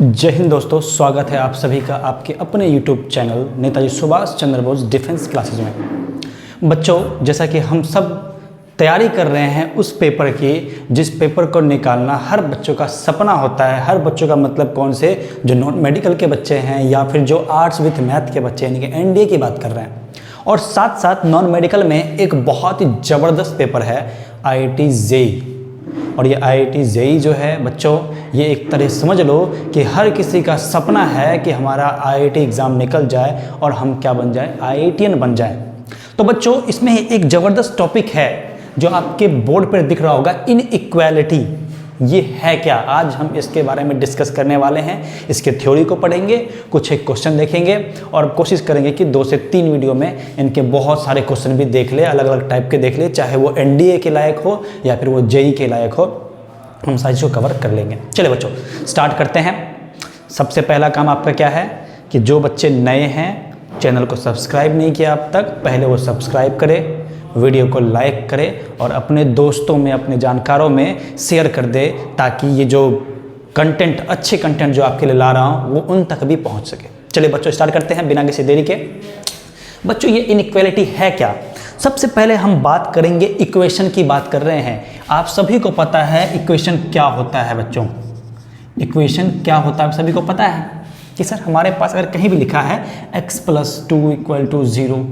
जय हिंद दोस्तों, स्वागत है आप सभी का आपके अपने YouTube channel Netaji Subhash Chandra Bose defence classes में। बच्चों, जैसा कि हम सब तैयारी कर रहे हैं उस पेपर की जिस पेपर को निकालना हर बच्चों का सपना होता है। हर बच्चों का मतलब कौन से, जो नॉन मेडिकल के बच्चे हैं या फिर जो आर्ट्स विथ मैथ के बच्चे यानी कि NDA की बात कर रहे हैं। और साथ साथ नॉन मेडिकल में एक बहुत ही ज़बरदस्त पेपर है IIT JEE। और ये IIT JEE जो है बच्चों, ये एक तरह समझ लो कि हर किसी का सपना है कि हमारा IIT एग्ज़ाम निकल जाए और हम क्या बन जाए, IITian बन जाए। तो बच्चों, इसमें एक ज़बरदस्त टॉपिक है जो आपके बोर्ड पर दिख रहा होगा, इनइक्वालिटी। ये है क्या? आज हम इसके बारे में डिस्कस करने वाले हैं। इसके थ्योरी को पढ़ेंगे, कुछ एक क्वेश्चन देखेंगे और कोशिश करेंगे कि 2 से 3 वीडियो में इनके बहुत सारे क्वेश्चन भी देख ले, अलग अलग टाइप के देख ले, चाहे वो NDA के लायक हो या फिर वो JEE के लायक हो, हम सारी चीज़ को कवर कर लेंगे। चलिए बच्चों, स्टार्ट करते हैं। सबसे पहला काम आपका क्या है कि जो बच्चे नए हैं, चैनल को सब्सक्राइब नहीं किया अब तक, पहले वो सब्सक्राइब करें, वीडियो को लाइक करें और अपने दोस्तों में, अपने जानकारों में शेयर कर दे, ताकि ये जो कंटेंट, अच्छे कंटेंट जो आपके लिए ला रहा हूँ वो उन तक भी पहुँच सके। चलिए बच्चों, स्टार्ट करते हैं बिना किसी देरी के। बच्चों, ये इनइक्वालिटी है क्या? सबसे पहले हम बात करेंगे, इक्वेशन की बात कर रहे हैं। आप सभी को पता है इक्वेशन क्या होता है बच्चों। इक्वेशन क्या होता है आप सभी को पता है कि सर हमारे पास अगर कहीं भी लिखा है x + 2 = 0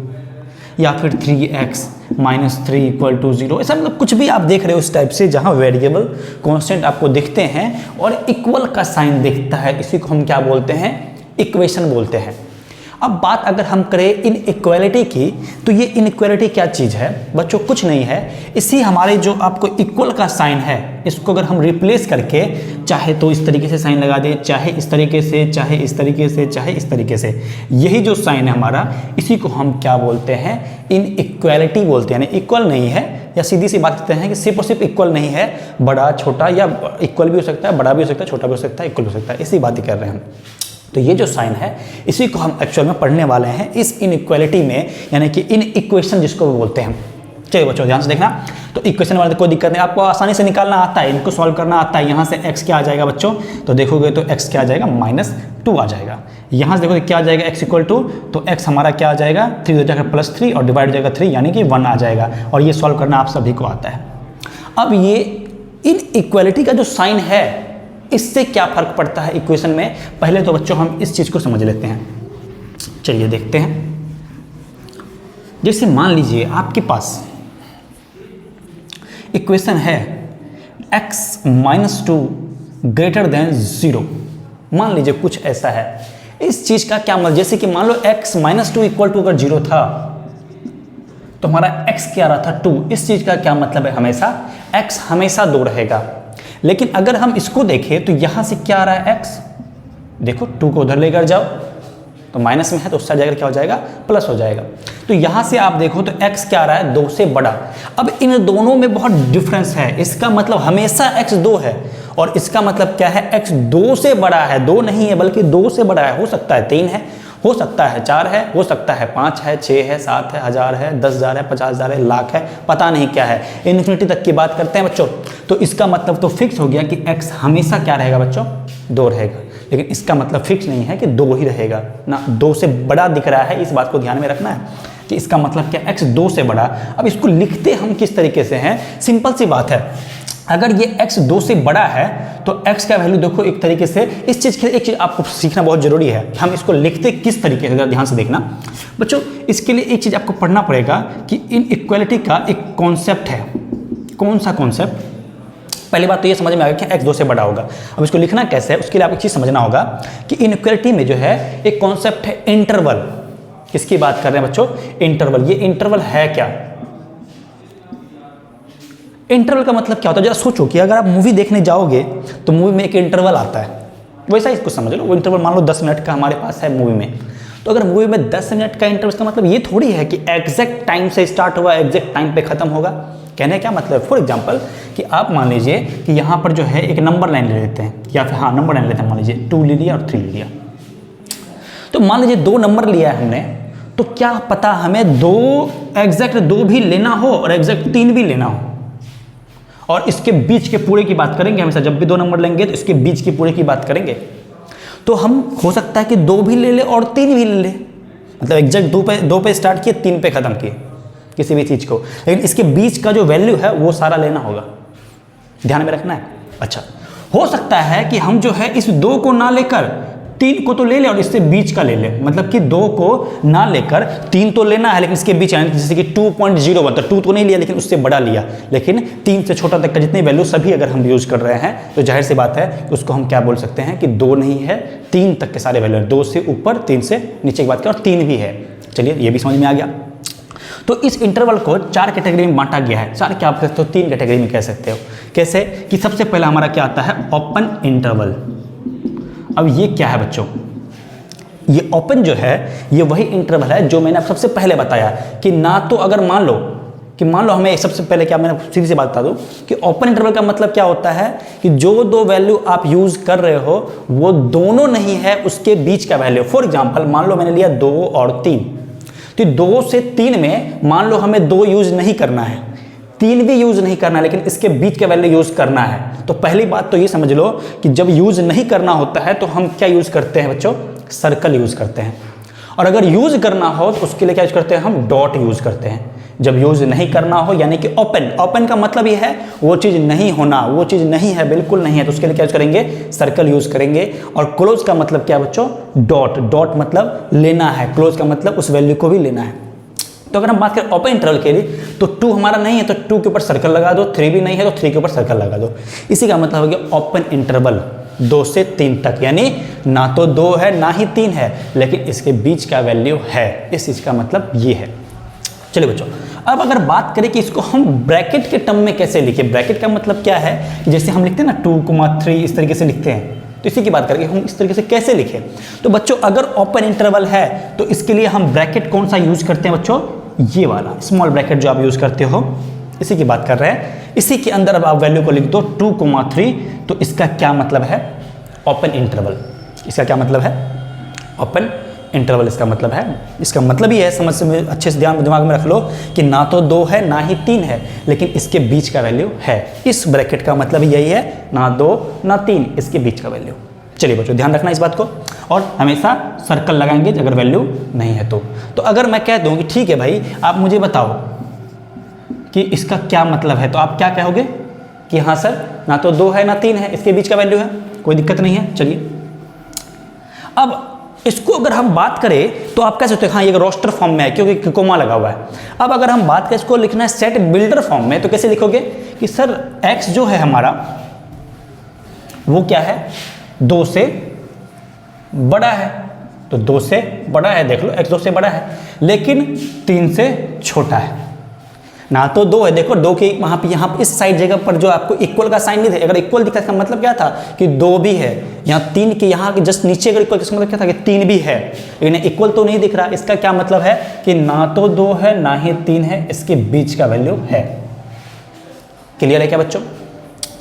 या फिर 3x - 3 = 0, ऐसा मतलब कुछ भी आप देख रहे हो उस टाइप से, जहाँ वेरिएबल कांस्टेंट आपको दिखते हैं और इक्वल का साइन दिखता है, इसी को हम क्या बोलते हैं, इक्वेशन बोलते हैं। अब बात अगर हम करें इनइक्वालिटी की, तो ये इनइक्वालिटी क्या चीज़ है बच्चों? कुछ नहीं है, इसी हमारे जो आपको इक्वल का साइन है, इसको अगर हम रिप्लेस करके चाहे तो इस तरीके से साइन लगा दें, चाहे इस तरीके से, चाहे इस तरीके से, चाहे इस तरीके से, यही जो साइन है हमारा, इसी को हम क्या बोलते हैं, इनइक्वालिटी बोलते हैं। यानी इक्वल नहीं है, या सीधी सी बात करते हैं कि सिर्फ और सिर्फ इक्वल नहीं है, बड़ा छोटा, या इक्वल भी हो सकता है, बड़ा भी हो सकता है, छोटा भी हो सकता है, इक्वल हो सकता है, इसी बात ही कर रहे हैं हम। तो ये जो साइन है, इसी को हम एक्चुअल में पढ़ने वाले हैं इस इनइक्वालिटी में, यानी कि इन इक्वेशन जिसको वो बोलते हैं। चलिए बच्चों, ध्यान से देखना। तो इक्वेशन वाले कोई दिक्कत नहीं, आपको आसानी से निकालना आता है, इनको सॉल्व करना आता है। यहाँ से x क्या आ जाएगा बच्चों? तो देखोगे तो x क्या आ जाएगा, -2 आ जाएगा। यहाँ से देखो क्या आ जाएगा, x = तो x हमारा क्या आ जाएगा, 3 हो जाएगा +3 और डिवाइड हो जाएगा 3, यानी कि 1 आ जाएगा। और ये सॉल्व करना आप सभी को आता है। अब ये इनइक्वालिटी का जो साइन है, इससे क्या फर्क पड़ता है इक्वेशन में, पहले तो बच्चों हम इस चीज़ को समझ लेते हैं। चलिए देखते हैं। जैसे मान लीजिए आपके पास इक्वेशन है x - 2 > 0। मान लीजिए कुछ ऐसा है। इस चीज़ का क्या मतलब, जैसे कि मान लो x - 2 = अगर 0 था तो हमारा x क्या रहा था, 2। इस चीज़ का क्या मतलब है, हमेशा x हमेशा 2 रहेगा। लेकिन अगर हम इसको देखें तो यहाँ से क्या आ रहा है, x, देखो 2 को उधर लेकर जाओ तो माइनस में है, तो उस साइड जाकर क्या हो जाएगा, प्लस हो जाएगा। तो यहाँ से आप देखो तो x क्या आ रहा है, 2 से बड़ा। अब इन दोनों में बहुत डिफरेंस है, इसका मतलब हमेशा x 2 है और इसका मतलब क्या है, x 2 से बड़ा है। 2 नहीं है बल्कि 2 से बड़ा है। हो सकता है 3 है, हो सकता है 4 है, हो सकता है 5 है, 6 है, 7 है, 1000 है, 10,000 है, 50,000 है, लाख है, पता नहीं क्या है। इन्फिनिटी तक की बात करते हैं बच्चों। तो इसका मतलब तो फिक्स हो गया कि x हमेशा क्या रहेगा बच्चों, 2 रहेगा। लेकिन इसका मतलब फिक्स नहीं है कि 2 ही रहेगा ना, 2 से बड़ा दिख रहा है, इस बात को ध्यान में रखना है कि इसका मतलब क्या, x 2 से बड़ा। अब इसको लिखते हम किस तरीके से हैं, सिंपल सी बात है। अगर ये x 2 से बड़ा है तो x का वैल्यू देखो एक तरीके से, इस चीज़ के लिए एक चीज़ आपको सीखना बहुत जरूरी है। हम इसको लिखते किस तरीके से, ध्यान से देखना बच्चों। इसके लिए एक चीज़ आपको पढ़ना पड़ेगा कि इनइक्वालिटी का एक कॉन्सेप्ट है। कौन सा कॉन्सेप्ट? पहली बात तो ये समझ में आ गया कि x 2 से बड़ा होगा। अब इसको लिखना कैसे है, उसके लिए आपको एक चीज़ समझना होगा कि इनइक्वालिटी में जो है एक कॉन्सेप्ट है इंटरवल। किसकी बात कर रहे हैं बच्चों? इंटरवल। ये इंटरवल है क्या? इंटरवल का मतलब क्या होता है, जरा सोचो कि अगर आप मूवी देखने जाओगे तो मूवी में एक इंटरवल आता है, वैसा ही इसको समझ लो। वो इंटरवल मान लो 10 मिनट का हमारे पास है मूवी में, तो अगर मूवी में 10 मिनट का इंटरवल का मतलब ये थोड़ी है कि एग्जैक्ट टाइम से स्टार्ट हुआ एग्जैक्ट टाइम पे खत्म होगा। कहने क्या मतलब, फॉर एग्जाम्पल कि आप मान लीजिए कि यहाँ पर जो है एक नंबर लाइन ले लेते हैं, या फिर हाँ नंबर लाइन लेते हैं, मान लीजिए 2 ले लिया और 3 ले लिया। तो मान लीजिए 2 नंबर लिया है हमने, तो क्या पता हमें एग्जैक्ट 2 भी लेना हो और एग्जैक्ट 3 भी लेना हो, और इसके बीच के पूरे की बात करेंगे हमेशा। जब भी 2 नंबर लेंगे तो इसके बीच के पूरे की बात करेंगे। तो हम हो सकता है कि 2 भी ले ले और 3 भी ले ले, मतलब एग्जैक्ट 2 पे स्टार्ट किए 3 पे ख़त्म किए किसी भी चीज़ को, लेकिन इसके बीच का जो वैल्यू है वो सारा लेना होगा, ध्यान में रखना है। अच्छा, हो सकता है कि हम जो है इस 2 को ना लेकर 3 को तो ले ले और इससे बीच का ले ले, मतलब कि 2 को ना लेकर 3 तो लेना है लेकिन इसके बीच आने, जैसे कि 2.01, तो 2 तो नहीं लिया लेकिन उससे बड़ा लिया, लेकिन 3 से छोटा तक का जितनी वैल्यू सभी अगर हम यूज़ कर रहे हैं तो जाहिर सी बात है कि उसको हम क्या बोल सकते हैं कि 2 नहीं है, 3 तक के सारे वैल्यू, 2 से ऊपर 3 से नीचे की बात करें और 3 भी है। चलिए ये भी समझ में आ गया। तो इस इंटरवल को 4 कैटेगरी में बांटा गया है, 4 क्या आप कह सकते हो, 3 कैटेगरी में कह सकते हो। कैसे कि सबसे पहला हमारा क्या आता है, ओपन इंटरवल। अब ये क्या है बच्चों, ये ओपन जो है ये वही इंटरवल है जो मैंने आप सबसे पहले बताया कि ना तो अगर मान लो हमें सबसे पहले क्या, मैंने सीधी सी बात बता दूं कि ओपन इंटरवल का मतलब क्या होता है कि जो 2 वैल्यू आप यूज कर रहे हो वो दोनों नहीं है उसके बीच का वैल्यू। फॉर एग्जांपल मान लो मैंने लिया 2 और 3, तो 2 से 3 में मान लो हमें 2 यूज नहीं करना है, 3 भी यूज नहीं करना है, लेकिन इसके बीच का वैल्यू यूज करना है। तो पहली बात तो ये समझ लो कि जब यूज नहीं करना होता है तो हम क्या यूज करते हैं बच्चों, सर्कल यूज करते हैं, और अगर यूज करना हो तो उसके लिए क्या यूज करते हैं, हम डॉट यूज करते हैं। जब यूज नहीं करना हो यानी कि ओपन का मतलब ये है वो चीज नहीं होना, वो चीज नहीं है, बिल्कुल नहीं है, तो उसके लिए क्या यूज करेंगे, सर्कल यूज करेंगे। और क्लोज का मतलब क्या बच्चों, डॉट मतलब लेना है, क्लोज का मतलब उस वैल्यू को भी लेना है। तो अगर हम बात करें ओपन इंटरवल के लिए तो 2 हमारा नहीं है तो 2 के ऊपर सर्कल लगा दो, 3 भी नहीं है तो 3 के ऊपर सर्कल लगा दो। इसी का मतलब हो गया ओपन इंटरवल 2 से 3 तक, यानी ना तो 2 है ना ही 3 है लेकिन इसके बीच का वैल्यू है, इस चीज का मतलब ये है। चलिए बच्चों, अब अगर बात करें कि इसको हम ब्रैकेट के टर्म में कैसे लिखें, ब्रैकेट का मतलब क्या है कि जैसे हम लिखते हैं ना 2,3 इस तरीके से लिखते हैं, तो इसी की बात करेंगे हम इस तरीके से कैसे लिखें। तो बच्चों अगर ओपन इंटरवल है तो इसके लिए हम ब्रैकेट कौन सा यूज करते हैं बच्चों, ये वाला स्मॉल ब्रैकेट जो आप यूज करते हो, इसी की बात कर रहे हैं। इसी के अंदर अब आप वैल्यू को लिख दो 2,3, तो इसका क्या मतलब है, ओपन इंटरवल। इसका क्या मतलब है, ओपन इंटरवल इसका मतलब है। इसका मतलब ये है, समझ से अच्छे से दिमाग में रख लो कि ना तो 2 है ना ही 3 है लेकिन इसके बीच का वैल्यू है। इस ब्रैकेट का मतलब यही है, ना 2 ना 3, इसके बीच का वैल्यू। चलिए बच्चों ध्यान रखना इस बात को, और हमेशा सर्कल लगाएंगे अगर वैल्यू नहीं है तो अगर मैं कह दूं कि ठीक है भाई आप मुझे बताओ कि इसका क्या मतलब है, तो आप क्या कहोगे कि हाँ सर ना तो 2 है ना 3 है, इसके बीच का वैल्यू है, कोई दिक्कत नहीं है। चलिए अब इसको अगर हम बात करें तो आप कह सकते हैं हाँ ये रोस्टर फॉर्म में है क्योंकि कोमा लगा हुआ है। अब अगर हम बात करें इसको लिखना है सेट बिल्डर फॉर्म में, तो कैसे लिखोगे कि सर x जो है हमारा वो क्या है, 2 से बड़ा है, तो 2 से बड़ा है, देख लो x 2 से बड़ा है लेकिन 3 से छोटा है। ना तो 2 है, देखो 2 के वहाँ पे यहाँ इस साइड जगह पर जो आपको इक्वल का साइन नहीं था, अगर इक्वल दिखा इसका मतलब क्या था कि 2 भी है, यहाँ 3 के यहाँ जस्ट नीचे अगर इक्वल इसका मतलब क्या था कि 3 भी है, लेकिन इक्वल तो नहीं दिख रहा। इसका क्या मतलब है कि ना तो 2 है ना ही 3 है, इसके बीच का वैल्यू है। क्लियर है क्या बच्चों?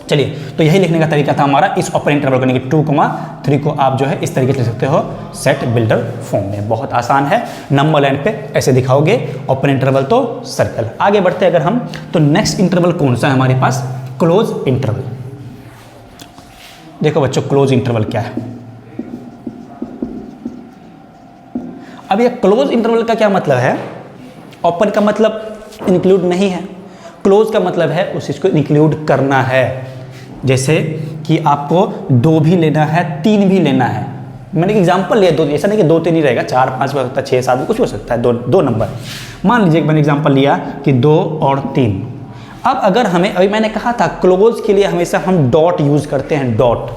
चलिए तो यही लिखने का तरीका था हमारा इस ओपन इंटरवल करने की। 2,3 को आप जो है इस तरीके से लिख सकते हो सेट बिल्डर फॉर्म में, बहुत आसान है। नंबर लाइन पे ऐसे दिखाओगे, ओपन इंटरवल तो सर्कल। आगे बढ़ते अगर हम तो नेक्स्ट इंटरवल कौन सा है हमारे पास, क्लोज इंटरवल। देखो बच्चों क्लोज इंटरवल क्या है। अब ये क्लोज इंटरवल का क्या मतलब है, ओपन का मतलब इंक्लूड नहीं है, क्लोज का मतलब है उस चीज़ को इंक्लूड करना है। जैसे कि आपको 2 भी लेना है 3 भी लेना है, मैंने एक एग्जांपल लिया 2, ऐसा नहीं कि 2 3 ही रहेगा, 4 5 हो सकता है, 6 7 कुछ हो सकता है, 2 नंबर मान लीजिए। मैंने एग्जांपल लिया कि 2 और 3। अब अगर हमें, अभी मैंने कहा था क्लोज के लिए हमेशा हम डॉट यूज करते हैं, डॉट।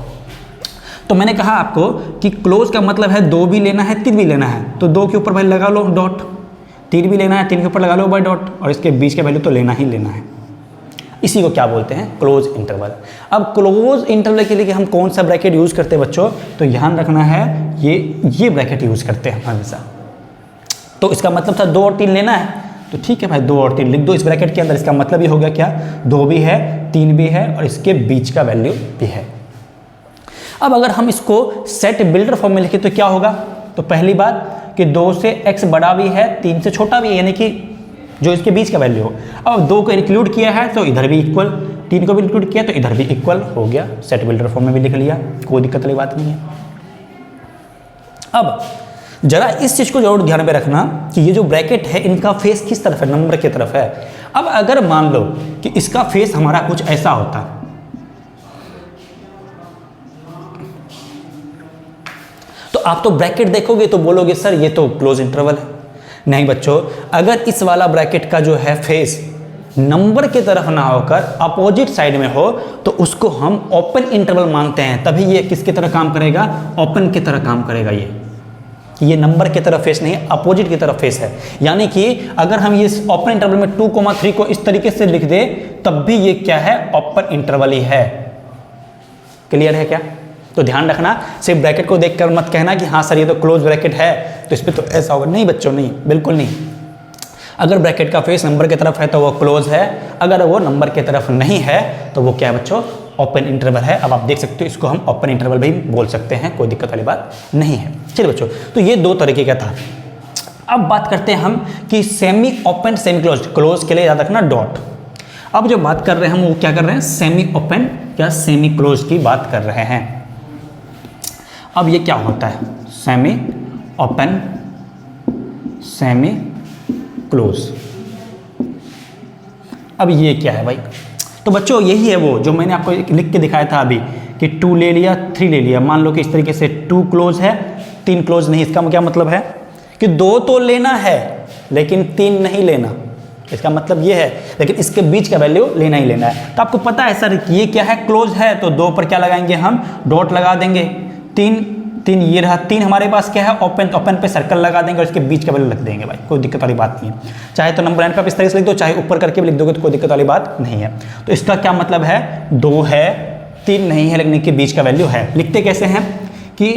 तो मैंने कहा आपको कि क्लोज का मतलब है 2 भी लेना है 3 भी लेना है, तो 2 के ऊपर भाई लगा लो डॉट, 3 भी लेना है 3 के ऊपर लगा लो बाय डॉट, और इसके बीच का वैल्यू तो लेना ही लेना है। इसी को क्या बोलते हैं, क्लोज इंटरवल। अब क्लोज इंटरवल के लिए हम कौन सा ब्रैकेट यूज करते हैं बच्चों, तो ध्यान रखना है ये ब्रैकेट यूज करते हैं हमेशा। तो इसका मतलब था 2 और 3 लेना है, तो ठीक है भाई 2 और 3 लिख दो इस ब्रैकेट के अंदर। इसका मतलब ये हो गया क्या, 2 भी है 3 भी है और इसके बीच का वैल्यू भी है। अब अगर हम इसको सेट बिल्डर फॉर्म में लिखें तो क्या होगा, तो पहली बात कि 2 से x बड़ा भी है 3 से छोटा भी है, यानी कि जो इसके बीच का वैल्यू हो। अब 2 को इंक्लूड किया है तो इधर भी इक्वल, 3 को भी इंक्लूड किया तो इधर भी इक्वल हो गया, सेट बिल्डर फॉर्म में भी लिख लिया, कोई दिक्कत वाली बात नहीं है। अब जरा इस चीज़ को जरूर ध्यान में रखना कि ये जो ब्रैकेट है इनका फेस किस तरफ है, नंबर की तरफ है। अब अगर मान लो कि इसका फेस हमारा कुछ ऐसा होता, तो आप तो ब्रैकेट देखोगे तो बोलोगे सर ये तो क्लोज इंटरवल है। नहीं बच्चों, अगर इस वाला ब्रैकेट का जो है फेस नंबर की तरफ ना होकर अपोजिट साइड में हो तो उसको हम ओपन इंटरवल मानते हैं, तभी ये किसकी तरह काम करेगा, ओपन की तरह काम करेगा। ये नंबर की तरफ फेस नहीं, अपोजिट की तरफ फेस है। यानी कि अगर हम ये ओपन इंटरवल में 2,3 को इस तरीके से लिख दे तब भी ये क्या है, ओपन इंटरवल ही है। क्लियर है क्या? तो ध्यान रखना, सिर्फ ब्रैकेट को देखकर मत कहना कि हाँ सर ये तो क्लोज ब्रैकेट है तो इस पर तो ऐसा होगा। नहीं बच्चों, नहीं, बिल्कुल नहीं। अगर ब्रैकेट का फेस नंबर की तरफ है तो वो क्लोज है, अगर वो नंबर की तरफ नहीं है तो वो क्या है बच्चों, ओपन इंटरवल है। अब आप देख सकते हो इसको हम ओपन इंटरवल भी बोल सकते हैं, कोई दिक्कत वाली बात नहीं है। चलिए बच्चों, तो ये दो तरीके का था। अब बात करते हैं हम कि semi open semi close. Close के लिए याद रखना डॉट। अब जो बात कर रहे हैं हम वो क्या कर रहे हैं, सेमी ओपन या सेमी क्लोज की बात कर रहे हैं। अब ये क्या होता है, सेमी ओपन सेमी क्लोज। अब ये क्या है भाई, तो बच्चों यही है वो जो मैंने आपको लिख के दिखाया था अभी कि 2 ले लिया 3 ले लिया। मान लो कि इस तरीके से 2 क्लोज है 3 क्लोज नहीं। इसका क्या मतलब है कि 2 तो लेना है लेकिन 3 नहीं लेना। इसका मतलब ये है, लेकिन इसके बीच का वैल्यू लेना ही लेना है। तो आपको पता है सर ये क्या है, क्लोज है, तो 2 पर क्या लगाएंगे हम, डॉट लगा देंगे। 3 ये रहा, 3 हमारे पास क्या है, ओपन। ओपन पे सर्कल लगा देंगे और इसके बीच का वैल्यू रख देंगे भाई, कोई दिक्कत वाली बात नहीं है। चाहे तो नंबर लाइन पे आप इस तरह से लिख दो, चाहे ऊपर करके भी लिख दोगे तो कोई दिक्कत वाली बात नहीं है। तो इसका क्या मतलब है, 2 है 3 नहीं है लेकिन इनके बीच का वैल्यू है। लिखते कैसे हैं कि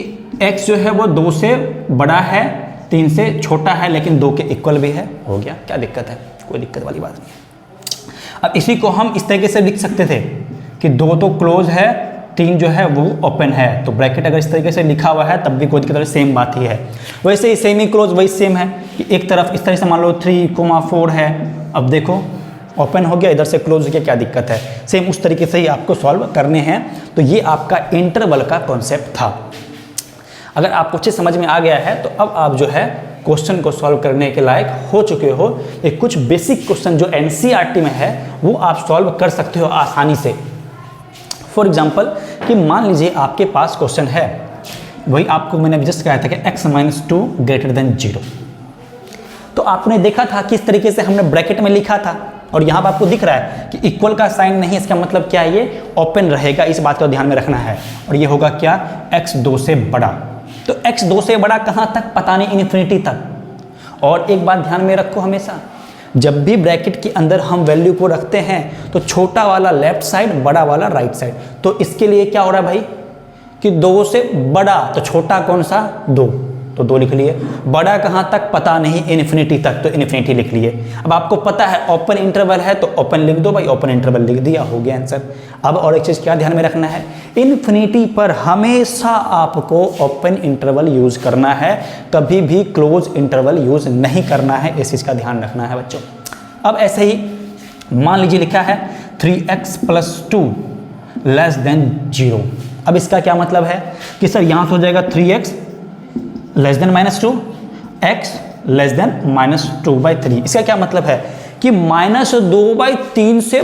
x जो है वो 2 से बड़ा है 3 से छोटा है लेकिन 2 के इक्वल भी है। हो गया, क्या दिक्कत है, कोई दिक्कत वाली बात नहीं है। अब इसी को हम इस तरीके से लिख सकते थे कि 2 तो क्लोज है 3 जो है वो ओपन है। तो ब्रैकेट अगर इस तरीके से लिखा हुआ है तब भी कोई दिक्कत, सेम बात ही है। वैसे ही सेमी क्लोज वही सेम है कि एक तरफ इस तरह से मान लो 3,4 है। अब देखो ओपन हो गया, इधर से क्लोज हो गया, क्या दिक्कत है। सेम उस तरीके से ही आपको सॉल्व करने हैं। तो ये आपका इंटरवल का कॉन्सेप्ट था। अगर आपको अच्छे समझ में आ गया है तो अब आप जो है क्वेश्चन को सॉल्व करने के लायक हो चुके हो। ये कुछ बेसिक क्वेश्चन जो NCERT में है वो आप सॉल्व कर सकते हो आसानी से। फॉर एग्जाम्पल कि मान लीजिए आपके पास क्वेश्चन है, वही आपको मैंने जस्ट कहा था कि x - 2 > 0। तो आपने देखा था किस तरीके से हमने ब्रैकेट में लिखा था और यहाँ पर आपको दिख रहा है कि इक्वल का साइन नहीं, इसका मतलब क्या है, ये ओपन रहेगा। इस बात को ध्यान में रखना है। और ये होगा क्या, x 2 से बड़ा। तो x 2 से बड़ा कहाँ तक, पता नहीं, इन्फिनिटी तक। और एक बात ध्यान में रखो, हमेशा जब भी ब्रैकेट के अंदर हम वैल्यू को रखते हैं तो छोटा वाला लेफ्ट साइड, बड़ा वाला राइट साइड। तो इसके लिए क्या हो रहा है भाई कि 2 से बड़ा, तो छोटा कौन सा, 2, तो 2 लिख लिए। बड़ा कहाँ तक पता नहीं, इन्फिनिटी तक, तो इन्फिनिटी लिख लिए। अब आपको पता है ओपन इंटरवल है तो ओपन लिख दो भाई, ओपन इंटरवल लिख दिया, हो गया आंसर। अब और एक चीज़ क्या ध्यान में रखना है, इन्फिनिटी पर हमेशा आपको ओपन इंटरवल यूज़ करना है, कभी भी क्लोज इंटरवल यूज़ नहीं करना है। इस चीज़ का ध्यान रखना है बच्चों। अब ऐसे ही मान लीजिए लिखा है 3x + 2 < 0। अब इसका क्या मतलब है कि सर यहाँ से हो जाएगा 3x <-2, x <-2/3। इसका क्या मतलब है कि -2/3 से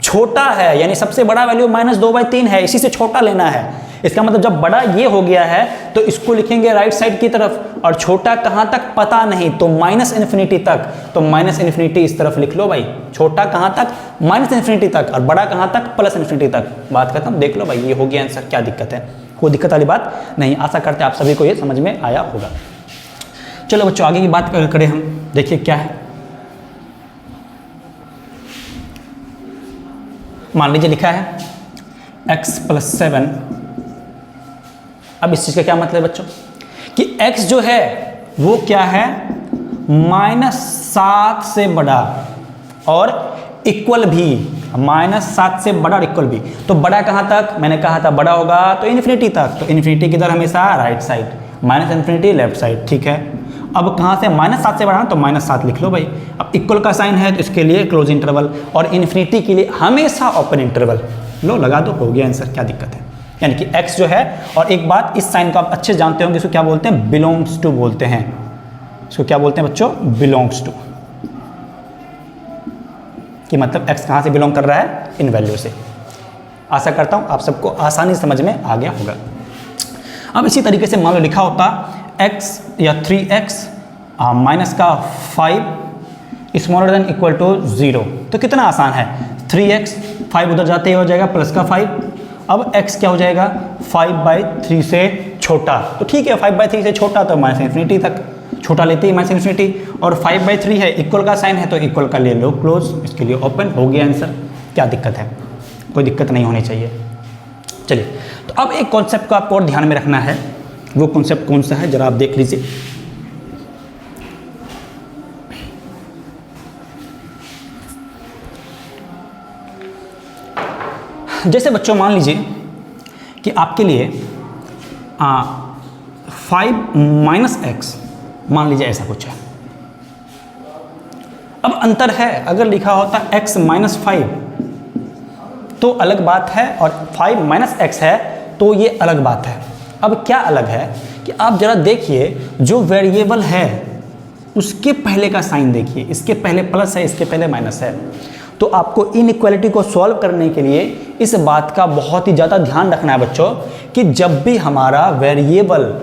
छोटा है, यानी सबसे बड़ा वैल्यू -2/3 है, इसी से छोटा लेना है। इसका मतलब जब बड़ा ये हो गया है तो इसको लिखेंगे राइट साइड की तरफ, और छोटा कहाँ तक पता नहीं, तो -इन्फिनिटी तक। तो -इन्फिनिटी इस तरफ लिख लो भाई, छोटा कहाँ तक, -इन्फिनिटी तक, और बड़ा कहाँ तक, +इन्फिनिटी तक। बात खत्म, देख लो भाई, ये हो गया आंसर। क्या दिक्कत है, कोई दिक्कत वाली बात नहीं। आशा करते हैं आप सभी को ये समझ में आया होगा। चलो बच्चों आगे की बात करें हम। देखिए क्या है, मान लीजिए लिखा है x + 7। अब इस चीज़ का क्या मतलब है बच्चों कि x जो है वो क्या है, -7 से बड़ा और इक्वल भी, -7 से बड़ा और इक्वल भी। तो बड़ा कहाँ तक, मैंने कहा था बड़ा होगा तो इन्फिनिटी तक। तो इन्फिनिटी किधर, हमेशा right side, -infinity left side, ठीक है। अब कहाँ से, -7 से बढ़ा तो -7 लिख लो भाई। अब इक्वल का साइन है तो इसके लिए क्लोज इंटरवल, और इन्फिनिटी के लिए हमेशा ओपन इंटरवल लो, लगा दो, हो गया आंसर। क्या दिक्कत है, यानी कि x जो है, और एक बात, इस साइन को आप अच्छे जानते होंगे, इसको क्या बोलते हैं, बिलोंग्स टू बोलते हैं। इसको क्या बोलते हैं बच्चों, बिलोंग्स टू, कि मतलब x कहाँ से बिलोंग कर रहा है, इन वैल्यू से। आशा करता हूँ आप सबको आसानी समझ में आ गया होगा। अब इसी तरीके से मान लो लिखा होता x या 3x माइनस का 5 स्मॉलर देन इक्वल टू 0, तो कितना आसान है, 3x 5 उधर जाते ही हो जाएगा प्लस का 5। अब x क्या हो जाएगा, 5/3 से छोटा, तो ठीक है 5/3 से छोटा तो माइनस इन्फिनिटी तक, छोटा लेते ही माइनस इन्फिनिटी, और 5/3 है, इक्वल का साइन है तो इक्वल का ले लो क्लोज, इसके लिए ओपन, हो गया आंसर। क्या दिक्कत है, कोई दिक्कत नहीं होनी चाहिए। चलिए, तो अब एक कॉन्सेप्ट को आपको और ध्यान में रखना है, वो कॉन्सेप्ट कौन सा है जरा आप देख लीजिए। जैसे बच्चों मान लीजिए कि आपके लिए 5 - x, मान लीजिए ऐसा कुछ है। अब अंतर है, अगर लिखा होता x - 5 तो अलग बात है, और 5 - x है तो ये अलग बात है। अब क्या अलग है कि आप जरा देखिए, जो वेरिएबल है उसके पहले का साइन देखिए, इसके पहले प्लस है, इसके पहले माइनस है। तो आपको इनइक्वालिटी को सॉल्व करने के लिए इस बात का बहुत ही ज़्यादा ध्यान रखना है बच्चों, कि जब भी हमारा वेरिएबल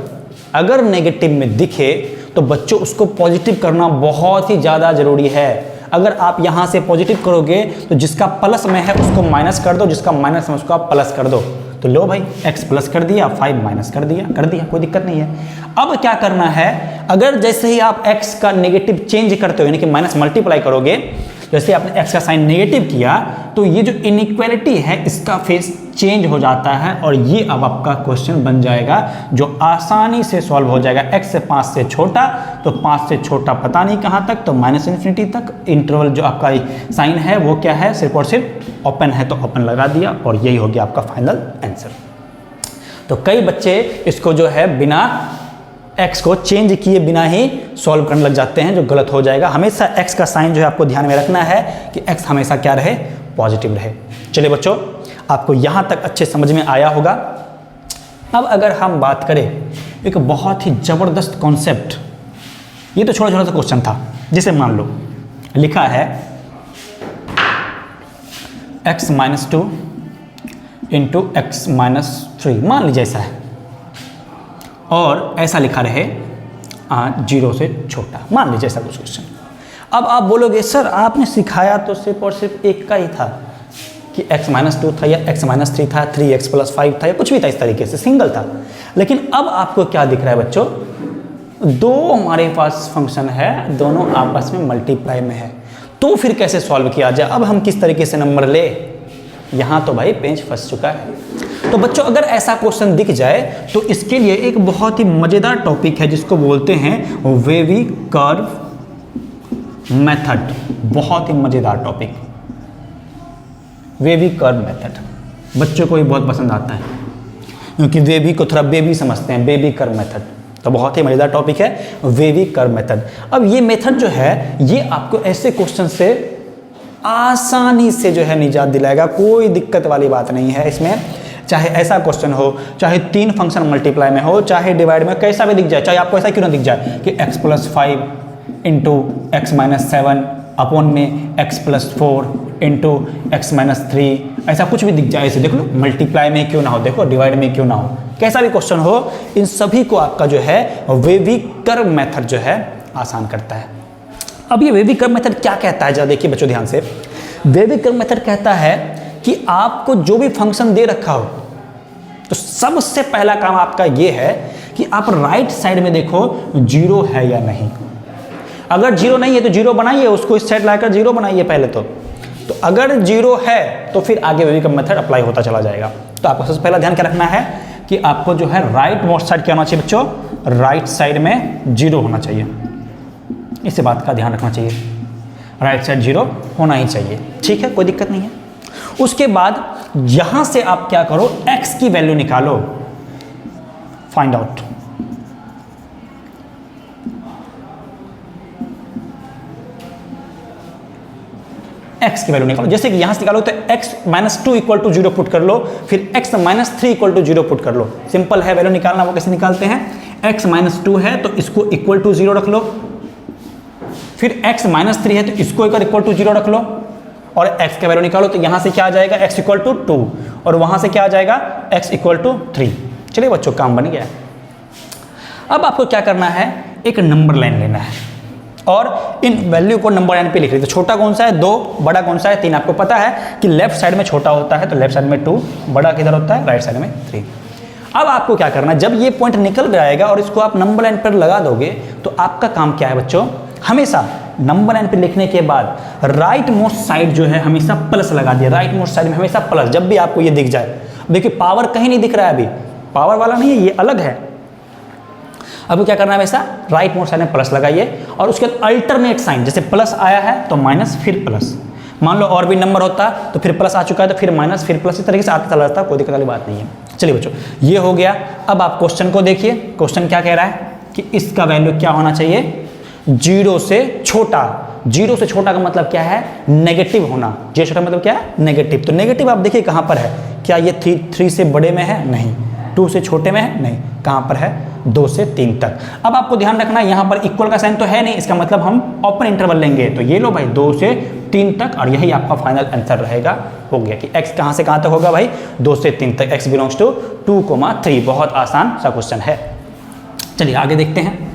अगर नेगेटिव में दिखे तो बच्चों उसको पॉजिटिव करना बहुत ही ज़्यादा ज़रूरी है। अगर आप यहाँ से पॉजिटिव करोगे तो जिसका प्लस में है उसको माइनस कर दो, जिसका माइनस में उसको आप प्लस कर दो। तो लो भाई, x प्लस कर दिया, 5 माइनस कर दिया, कोई दिक्कत नहीं है। अब क्या करना है, अगर जैसे ही आप x का नेगेटिव चेंज करते हो, यानी कि माइनस मल्टीप्लाई करोगे, जैसे आपने x का साइन नेगेटिव किया तो ये जो इनइक्वालिटी है इसका फेस चेंज हो जाता है, और ये अब आपका क्वेश्चन बन जाएगा जो आसानी से सॉल्व हो जाएगा। x से 5 से छोटा, तो 5 से छोटा पता नहीं कहाँ तक, तो माइनस इन्फिनिटी तक। इंटरवल जो आपका साइन है वो क्या है, सिर्फ और सिर्फ ओपन है तो ओपन लगा दिया, और यही हो गया आपका फाइनल आंसर। तो कई बच्चे इसको जो है बिना x को चेंज किए बिना ही सॉल्व करने लग जाते हैं, जो गलत हो जाएगा। हमेशा x का साइन जो है आपको ध्यान में रखना है कि x हमेशा क्या रहे, पॉजिटिव रहे। चलिए बच्चों, आपको यहाँ तक अच्छे समझ में आया होगा। अब अगर हम बात करें एक बहुत ही ज़बरदस्त कॉन्सेप्ट, ये तो छोटा छोटा सा क्वेश्चन था, जिसे मान लो लिखा है x - 2 × x - 3, मान लीजिए ऐसा है, और ऐसा लिखा रहे 0 से छोटा, मान लीजिए ऐसा कुछ क्वेश्चन। अब आप बोलोगे सर आपने सिखाया तो सिर्फ और सिर्फ एक का ही था, कि x - 2 था या x - 3 था, 3x + 5 था, या कुछ भी था, इस तरीके से सिंगल था। लेकिन अब आपको क्या दिख रहा है बच्चों, दो हमारे पास फंक्शन है, दोनों आपस में मल्टीप्लाई में है, तो फिर कैसे सॉल्व किया जाए। अब हम किस तरीके से नंबर ले, यहाँ तो भाई पेंच फंस चुका है। तो बच्चों अगर ऐसा क्वेश्चन दिख जाए तो इसके लिए एक बहुत ही मज़ेदार टॉपिक है जिसको बोलते हैं वेवी कर्व मेथड। बहुत ही मज़ेदार टॉपिक, वेवी कर्व मेथड बच्चों को भी बहुत पसंद आता है, क्योंकि वेवी को थोड़ा बेबी समझते हैं, बेबी कर्व मेथड। तो बहुत ही मज़ेदार टॉपिक है वेवी कर्व मेथड। अब ये मेथड जो है ये आपको ऐसे क्वेश्चन से आसानी से जो है निजात दिलाएगा, कोई दिक्कत वाली बात नहीं है इसमें। चाहे ऐसा क्वेश्चन हो, चाहे 3 फंक्शन मल्टीप्लाई में हो, चाहे डिवाइड में, कैसा भी दिख जाए, चाहे आपको ऐसा क्यों ना दिख जाए कि x + 5 × x - 7 अपॉन में x + 4 × x - 3, ऐसा कुछ भी दिख जाए, ऐसे देख लो, मल्टीप्लाई में क्यों ना हो, देखो डिवाइड में क्यों ना हो, कैसा भी क्वेश्चन हो, इन सभी को आपका जो है वेवी कर्व मेथड जो है आसान करता है। अब ये वेवी कर्व मेथड क्या कहता है, जरा देखिए बच्चों ध्यान से। वेवी कर्व मेथड कहता है कि आपको जो भी फंक्शन दे रखा हो, तो सबसे पहला काम आपका ये है कि आप राइट साइड में देखो 0 है या नहीं। अगर 0 नहीं है तो 0 बनाइए, उसको इस साइड लाकर 0 बनाइए पहले तो अगर 0 है तो फिर आगे वेवी कर्व मेथड अप्लाई होता चला जाएगा। तो आपको सबसे पहला ध्यान क्या रखना है कि आपको जो है राइट मोस्ट साइड क्या होना चाहिए बच्चों, राइट साइड में 0 होना चाहिए। इस बात का ध्यान रखना चाहिए, राइट साइड 0 होना ही चाहिए, ठीक है, कोई दिक्कत नहीं है। उसके बाद यहां से आप क्या करो, x की वैल्यू निकालो, फाइंड आउट। x की वैल्यू निकालो। जैसे कि यहाँ से निकालो तो x - 2 इक्वल टू 0 पुट कर लो, फिर x - 3 इक्वल टू 0 पुट कर लो। सिंपल है वैल्यू निकालना। वो कैसे निकालते हैं, x - 2 है तो इसको इक्वल टू 0 रख लो, फिर x - 3 है तो इसको इक्वल टू 0 रख लो, और x का वैल्यू निकालो तो यहाँ से क्या आ जाएगा, x इक्वल टू 2, और वहाँ से क्या आ जाएगा, x इक्वल टू 3। चलिए बच्चों काम बन गया। अब आपको क्या करना है, एक नंबर लाइन लेना है और इन वैल्यू को नंबर लाइन पे लिख लीजिए। तो छोटा कौन सा है 2, बड़ा कौन सा है 3। आपको पता है कि लेफ्ट साइड में छोटा होता है तो लेफ्ट साइड में 2, बड़ा किधर होता है, राइट साइड में 3। अब आपको क्या करना है, जब ये पॉइंट निकल जाएगा और इसको आप नंबर लाइन पर लगा दोगे तो आपका काम क्या है बच्चों, हमेशा नंबर लाइन पे लिखने के बाद राइट मोस्ट साइड जो है हमेशा प्लस लगा दिया। राइट मोस्ट साइड में हमेशा प्लस, जब भी आपको ये दिख जाए। देखिए पावर कहीं नहीं दिख रहा है, अभी पावर वाला नहीं है, ये अलग है। अब क्या करना है, वैसा राइट मोस्ट साइड में प्लस लगाइए और उसके बाद अल्टरनेट साइन, जैसे प्लस आया है तो माइनस फिर प्लस। मान लो और भी नंबर होता तो फिर प्लस आ चुका है तो फिर माइनस फिर प्लस, इस तरीके से आता चला जाता, कोई दिक्कत वाली बात नहीं है। चलिए बच्चों ये हो गया। अब आप क्वेश्चन को देखिए, क्वेश्चन क्या कह रहा है कि इसका वैल्यू क्या होना चाहिए, 0 से छोटा। 0 से छोटा का मतलब क्या है, नेगेटिव होना। 0 से छोटा मतलब क्या है, नेगेटिव। तो नेगेटिव आप देखिए कहाँ पर है, क्या ये 3 से बड़े में है, नहीं। 2 से छोटे में है, नहीं। कहाँ पर है, 2 से 3 तक। अब आपको ध्यान रखना यहाँ पर इक्वल का साइन तो है नहीं, इसका मतलब हम ओपन इंटरवल लेंगे। तो ये लो भाई 2 से 3 तक, और यही आपका फाइनल आंसर रहेगा। हो गया कि x कहाँ से कहाँ तक होगा भाई, 2 से 3 तक। x belongs to 2, 3। बहुत आसान सा क्वेश्चन है। चलिए आगे देखते हैं।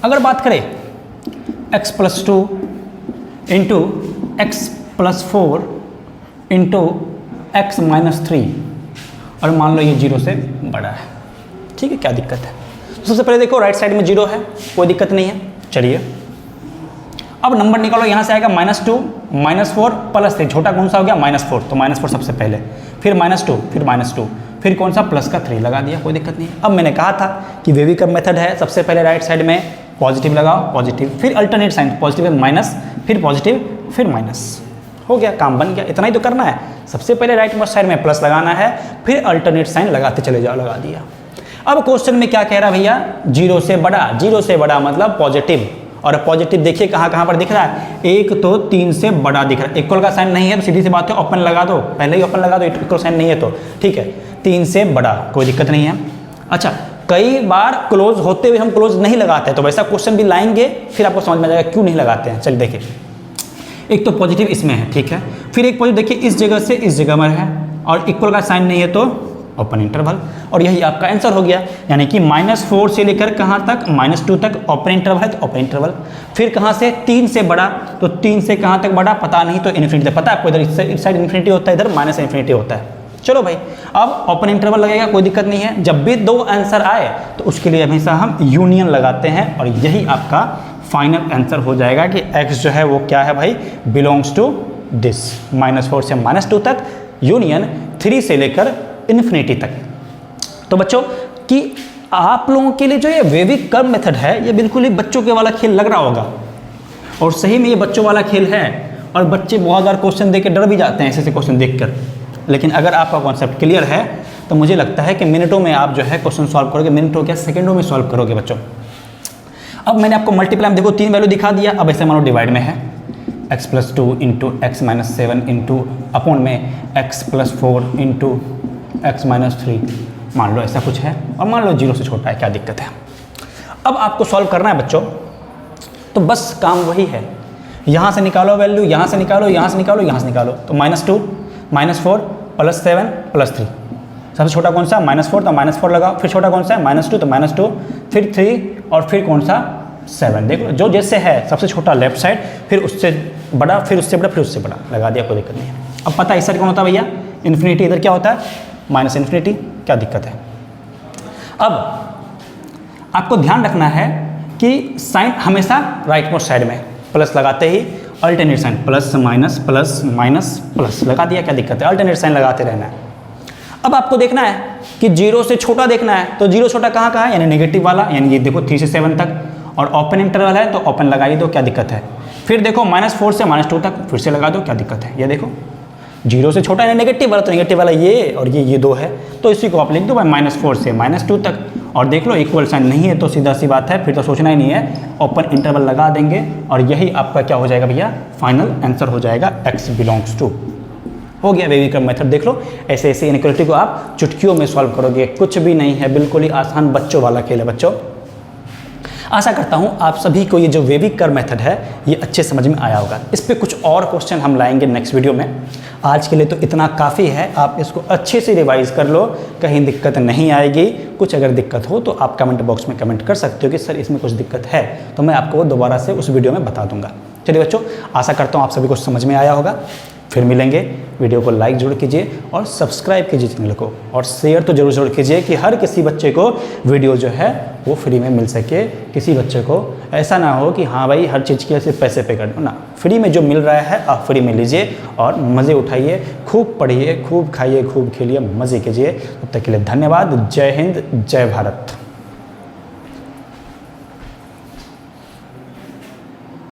अगर बात करें x+2 into x+4 into x-3, और मान लो ये 0 से बड़ा है, ठीक है, क्या दिक्कत है। तो सबसे पहले देखो राइट साइड में 0 है, कोई दिक्कत नहीं है। चलिए अब नंबर निकालो, यहाँ से आएगा -2, -4 +3। छोटा कौन सा हो गया, -4, तो -4 सबसे पहले, फिर -2, फिर -2, फिर कौन सा प्लस का 3 लगा दिया, कोई दिक्कत नहीं है। अब मैंने कहा था कि वेवी कब मेथड है, सबसे पहले राइट साइड में पॉजिटिव लगाओ, पॉजिटिव, फिर अल्टरनेट साइन, पॉजिटिव माइनस, फिर पॉजिटिव, फिर माइनस। हो गया, काम बन गया। इतना ही तो करना है। सबसे पहले राइट मोस्ट साइड में प्लस लगाना है, फिर अल्टरनेट साइन लगाते चले जाओ, लगा दिया। अब क्वेश्चन में क्या कह रहा है भैया, 0 से बड़ा। 0 से बड़ा मतलब पॉजिटिव, और पॉजिटिव देखिए कहाँ कहाँ पर दिख रहा है, एक तो 3 से बड़ा दिख रहा है। इक्वल का साइन नहीं है तो सीधी सी बात है ओपन लगा दो, पहले ही ओपन लगा दो, इक्वल साइन नहीं है तो ठीक है। 3 से बड़ा, कोई दिक्कत नहीं है। अच्छा, कई बार क्लोज होते हुए हम क्लोज नहीं लगाते हैं, तो वैसा क्वेश्चन भी लाएंगे, फिर आपको समझ में आ जाएगा क्यों नहीं लगाते हैं। चलिए देखिए, एक तो पॉजिटिव इसमें है, ठीक है, फिर एक पॉजिटिव देखिए इस जगह से इस जगह में है, और इक्वल का साइन नहीं है तो ओपन इंटरवल, और यही आपका आंसर हो गया। यानी कि -4 से लेकर कहाँ तक, -2 तक ओपन इंटरवल है तो ओपन इंटरवल। फिर कहाँ से, 3 से बड़ा, तो 3 से कहाँ तक बड़ा पता नहीं तो इन्फिनिटी तक। पता है आपको, इधर इस साइड इन्फिनिटी होता है, इधर माइनस इन्फिनिटी होता है। चलो भाई, अब ओपन इंटरवल लगेगा, कोई दिक्कत नहीं है। जब भी 2 आंसर आए तो उसके लिए हमेशा हम यूनियन लगाते हैं, और यही आपका फाइनल आंसर हो जाएगा कि x जो है वो क्या है भाई, बिलोंग्स टू दिस, -4 से -2 तक, यूनियन 3 से लेकर इन्फिनिटी तक। तो बच्चों कि आप लोगों के लिए जो ये वेविक कर्व मेथड है, ये बिल्कुल ही बच्चों के वाला खेल लग रहा होगा, और सही में ये बच्चों वाला खेल है। और बच्चे बहुत बार क्वेश्चन देख के डर भी जाते हैं ऐसे क्वेश्चन देखकर, लेकिन अगर आपका कॉन्सेप्ट क्लियर है तो मुझे लगता है कि मिनटों में आप जो है क्वेश्चन सॉल्व करोगे, मिनटों क्या सेकंडों में सॉल्व करोगे बच्चों। अब मैंने आपको मल्टीप्लाई में देखो 3 वैल्यू दिखा दिया। अब ऐसे मानो डिवाइड में है, x+2 into x-7 into upon में x+4 इंटू x-3, मान लो ऐसा कुछ है, और मान लो 0 से छोटा है, क्या दिक्कत है। अब आपको सॉल्व करना है बच्चों, तो बस काम वही है, यहाँ से निकालो वैल्यू, यहाँ से निकालो, यहाँ से निकालो, यहाँ से निकालो। तो -2, -4 +7 +3, सबसे छोटा कौन सा, -4, तो -4 लगाओ, फिर छोटा कौन सा है, -2, तो -2, फिर 3, और फिर कौन सा 7। देखो जो जैसे है, सबसे छोटा लेफ्ट साइड, फिर उससे बड़ा, फिर उससे बड़ा, फिर उससे बड़ा, लगा दिया, कोई दिक्कत नहीं है। अब पता है इस साइड कौन होता है भैया, इन्फिनिटी, इधर क्या होता है माइनस इन्फिनिटी, क्या दिक्कत है। अब आपको ध्यान रखना है कि साइन हमेशा राइट मोस्ट साइड में, प्लस लगाते ही alternate sign, plus minus plus minus plus, लगा दिया, क्या दिक्कत है, अल्टरनेट साइन लगाते रहना है। अब आपको देखना है कि 0 से छोटा देखना है, तो 0 छोटा कहाँ कहाँ है, यानी नेगेटिव वाला, यानी ये देखो 3 से 7 तक, और ओपन इंटरवल है तो ओपन लगा ही दो, क्या दिक्कत है। फिर देखो -4 से -2 तक फिर से लगा दो, क्या दिक्कत है, ये देखो 0 से छोटा है नेगेटिव वाला, तो नेगेटिव वाला ये और ये 2 है, तो इसी को आप लिख दो भाई -4 से -2 तक। और देख लो इक्वल साइन नहीं है तो सीधा सी बात है, फिर तो सोचना ही नहीं है, ओपन इंटरवल लगा देंगे और यही आपका क्या हो जाएगा भैया, फाइनल आंसर हो जाएगा x बिलोंग्स टू। हो गया वेवी कर्व मेथड। देख लो ऐसे ऐसे इनइक्वालिटी को आप चुटकियों में सॉल्व करोगे, कुछ भी नहीं है, बिल्कुल ही आसान बच्चों वाला खेल है बच्चों। आशा करता हूँ आप सभी को ये जो वेवी कर्व मेथड है ये अच्छे समझ में आया होगा। इस पे कुछ और क्वेश्चन हम लाएंगे नेक्स्ट वीडियो में। आज के लिए तो इतना काफ़ी है, आप इसको अच्छे से रिवाइज कर लो, कहीं दिक्कत नहीं आएगी। कुछ अगर दिक्कत हो तो आप कमेंट बॉक्स में कमेंट कर सकते हो कि सर इसमें कुछ दिक्कत है, तो मैं आपको दोबारा से उस वीडियो में बता दूंगा। चलिए बच्चों, आशा करता हूँ आप सभी को समझ में आया होगा। फिर मिलेंगे, वीडियो को लाइक जरूर कीजिए और सब्सक्राइब कीजिए चैनल को, और शेयर तो जरूर कीजिए कि हर किसी बच्चे को वीडियो जो है वो फ्री में मिल सके। किसी बच्चे को ऐसा ना हो कि हाँ भाई हर चीज़ के लिए सिर्फ पैसे पे कर दो ना, फ्री में जो मिल रहा है आप फ्री में लीजिए और मज़े उठाइए, खूब पढ़िए, खूब खाइए, खूब खेलिए, मज़े कीजिए। तब तक के लिए धन्यवाद। जय हिंद, जय भारत।